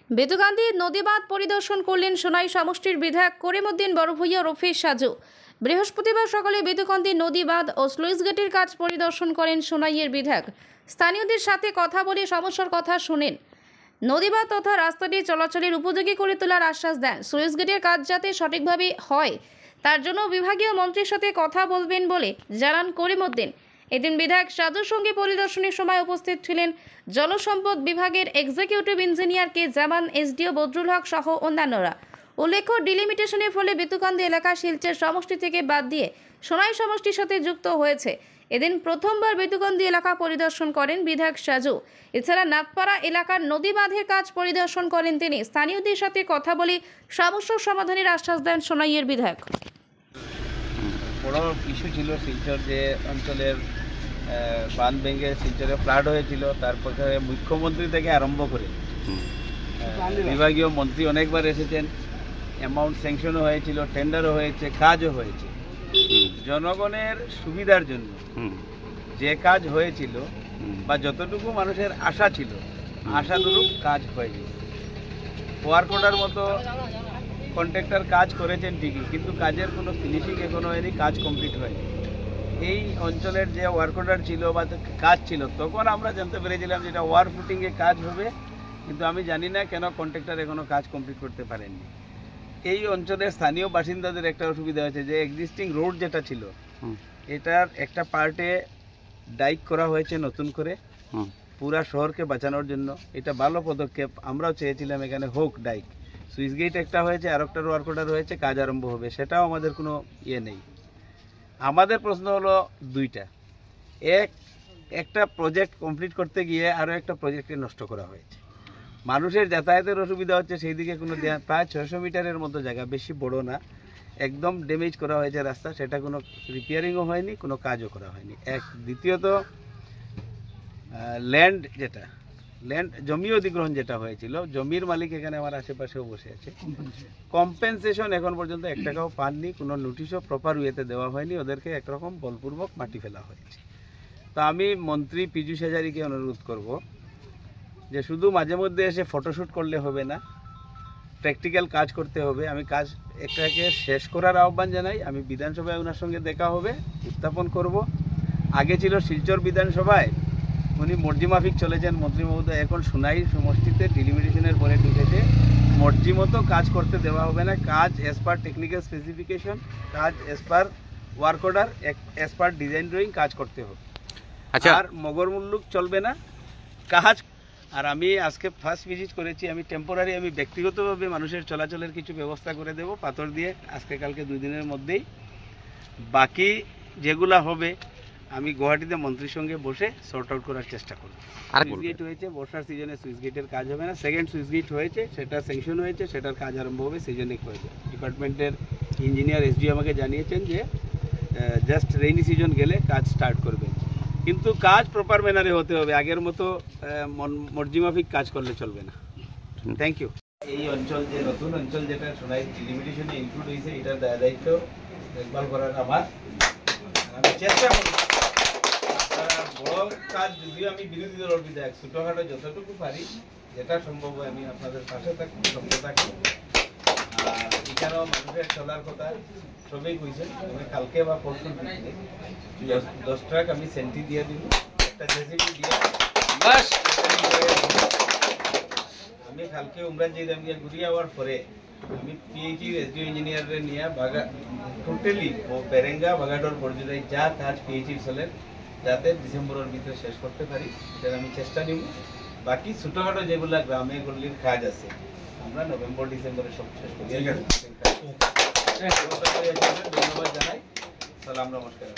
বেতুকান্দি নদীবাঁধ পরিদর্শন করলেন সোনাই সমষ্টির বিধায়ক করিমউদ্দিন বড়ভূঁইয়া ওরফে সাজু। বৃহস্পতিবার সকালে বেতুকান্দি নদীবাঁধ ও স্লুইস গেটের কাজ পরিদর্শন করেন সোনাইয়ের বিধায়ক। স্থানীয়দের সাথে কথা বলে সমস্যার কথা শোনেন। নদীবাঁধ তথা রাস্তাটি চলাচলের উপযোগী করে তোলার আশ্বাস দেন। স্লুইস গেটের কাজ যাতে সঠিকভাবে হয় তার জন্য বিভাগীয় মন্ত্রীর সাথে কথা বলবেন বলে জানান করিমউদ্দিন। এদিন বিধায়ক সাজুর সঙ্গে পরিদর্শনের সময় উপস্থিত ছিলেন জলসম্পদ বিভাগের এক্সিকিউটিভ ইঞ্জিনিয়ার কে জামান, এসডিও বদরুল হক সহ অন্যান্যরা। উল্লেখ্য, ডিলিমিটেশনের ফলে বেতুকান্দি এলাকা শিলচর সমষ্টি থেকে বাদ দিয়ে সোনাই সমষ্টির সাথে যুক্ত হয়েছে। এদিন প্রথমবার বেতুকান্দি এলাকা পরিদর্শন করেন বিধায়ক সাজু। এছাড়া নাথপাড়া এলাকার নদী বাঁধের কাজ পরিদর্শন করেন তিনি। স্থানীয়দের সাথে কথা বলে সমস্যার সমাধানের আশ্বাস দেন সোনাইয়ের বিধায়ক। বড় ইস্যু ছিল শিলচর যে অঞ্চলের বাঁধ ভেঙে শিলচরে ফ্লাড হয়েছিল, তারপরে মুখ্যমন্ত্রী থেকে আরম্ভ করে বিভাগীয় মন্ত্রী অনেকবার এসেছেন, অ্যামাউন্ট স্যাংশনও হয়েছিল, টেন্ডারও হয়েছে, কাজও হয়েছে। জনগণের সুবিধার জন্য যে কাজ হয়েছিল বা যতটুকু মানুষের আশা ছিল আশানুরূপ কাজ হয়েছে। ওয়ার্ক অর্ডার মতো কন্ট্রাক্টর কাজ করেছেন ঠিকই, কিন্তু কাজের কোনো ফিনিশিং এখনো হয়নি, কাজ কমপ্লিট হয়নি। এই অঞ্চলের যে ওয়ার্ক অর্ডার ছিল বা কাজ ছিল তখন আমরা জানতে পেরেছিলাম যেটা ওয়ার ফুটিংয়ে কাজ হবে, কিন্তু আমি জানি না কেন কন্ট্রাক্টর এখনো কাজ কমপ্লিট করতে পারেননি। এই অঞ্চলের স্থানীয় বাসিন্দাদের একটা অসুবিধা হয়েছে যে এক্সিস্টিং রোড যেটা ছিল এটার একটা পার্টে ডাইক করা হয়েছে নতুন করে পুরা শহরকে বাঁচানোর জন্য। এটা ভালো পদক্ষেপ, আমরাও চেয়েছিলাম এখানে হোক ডাইক। সুইচ গেট একটা হয়েছে, আর একটা ওয়ার্ক অর্ডার হয়েছে, কাজ আরম্ভ হবে, সেটাও আমাদের কোনো ইয়ে নেই। আমাদের প্রশ্ন হলো দুইটা। একটা প্রজেক্ট কমপ্লিট করতে গিয়ে আরও একটা প্রজেক্টকে নষ্ট করা হয়েছে। মানুষের যাতায়াতের অসুবিধা হচ্ছে, সেই দিকে কোনো প্রায় 600 মিটারের মতো জায়গা, বেশি বড় না, একদম ড্যামেজ করা হয়েছে রাস্তা, সেটা কোনো রিপেয়ারিংও হয়নি, কোনো কাজও করা হয়নি। দ্বিতীয়ত ল্যান্ড জমি অধিগ্রহণ যেটা হয়েছিল, জমির মালিক এখানে আমার আশেপাশেও বসে আছে, কম্পেনসেশন এখন পর্যন্ত 1 টাকাও পাননি, কোনো নোটিশও প্রপার ওয়েতে দেওয়া হয়নি, ওদেরকে একরকম বলপূর্বক মাটি ফেলা হয়েছে। তো আমি মন্ত্রী পীযূষ হাজারিকে অনুরোধ করব যে শুধু মাঝে মধ্যে এসে ফটোশ্যুট করলে হবে না, প্র্যাকটিক্যাল কাজ করতে হবে। আমি কাজ একটাকে শেষ করার আহ্বান জানাই। আমি বিধানসভায় ওনার সঙ্গে দেখা হবে, উত্থাপন করব। আগে ছিল শিলচর বিধানসভায়, উনি মর্জি মাফিক চলেছেন মন্ত্রী মহোদয়, এখন সোনাই সমষ্টিতে ডিলিমিটেশনের পরে ঢুকেছে। মর্জি মতো কাজ করতে দেওয়া হবে না, কাজ অ্যাজ পার টেকনিক্যাল স্পেসিফিকেশন, কাজ as per work order, as per design drawing কাজ করতে হবে। আচ্ছা, আর মগর মুল্লুক চলবে না কাজ। আর আমি আজকে ফার্স্ট ভিজিট করেছি, আমি টেম্পোরারি আমি ব্যক্তিগতভাবে মানুষের চলাচলের কিছু ব্যবস্থা করে দেব পাথর দিয়ে আজকে কালকে 2 দিনের মধ্যেই। বাকি যেগুলা হবে আমি গুয়াহাটিতে মন্ত্রীর সঙ্গে বসে সর্ট আউট করার চেষ্টা করব। সুইচ গেট হয়েছে, বর্ষার সিজনে সুইচ গেটের কাজ হবে না। সেকেন্ড সুইচ গেট হয়েছে, সেটা স্যাংশন হয়েছে, সেটার কাজ আরম্ভ হবে, সিজনে হয়েছে। ডিপার্টমেন্টের ইঞ্জিনিয়ার এসডিও আমাকে জানিয়েছেন যে জাস্ট রেইনি সিজন গেলে কাজ স্টার্ট করবে, কিন্তু কাজ প্রপার ম্যানারে হতে হবে, আগের মতো মর্জিমাফিক কাজ করলে চলবে না। Thank you. এই অঞ্চল যে নতুন অঞ্চল যেটা সোনাই ডিলিমিটেশনে ইনক্লুড হয়েছে, এটার দায়িত্ব দেখভাল করার আমি চেষ্টা করি। বড় কাজ যদিও আমি বিরোধী দলের বিধায়ক, ছোটোখাটো যতটুকু পারি যেটা সম্ভব হয় আমি আপনাদের পাশে থাকি, সঙ্গে থাকি। আর এখানেও মানুষের চলার কথা সবই কইছেন। আমি কালকে বা পরশু 10 ট্রাক আমি সেন্টি দিয়ে দিব, একটা জেসিবি দিয়ে বাস। আমি কালকে উমরান যাইতাম, গিয়ে ঘুরিয়ে যাওয়ার পরে আমি পিএইচির এসডিও ইঞ্জিনিয়ারে নিয়ে টোটালি বেরেঙ্গা বাগাডোর পর্যন্ত যা কাজ পিএইচির চলেন যাতে ডিসেম্বরের ভিতরে শেষ করতে পারি, সেটা আমি চেষ্টা নিব। বাকি ছোটোখাটো যেগুলো গ্রামে গল্লির কাজ আছে আমরা নভেম্বর ডিসেম্বরে সব শেষ করি। ধন্যবাদ জানাই। সালাম, নমস্কার।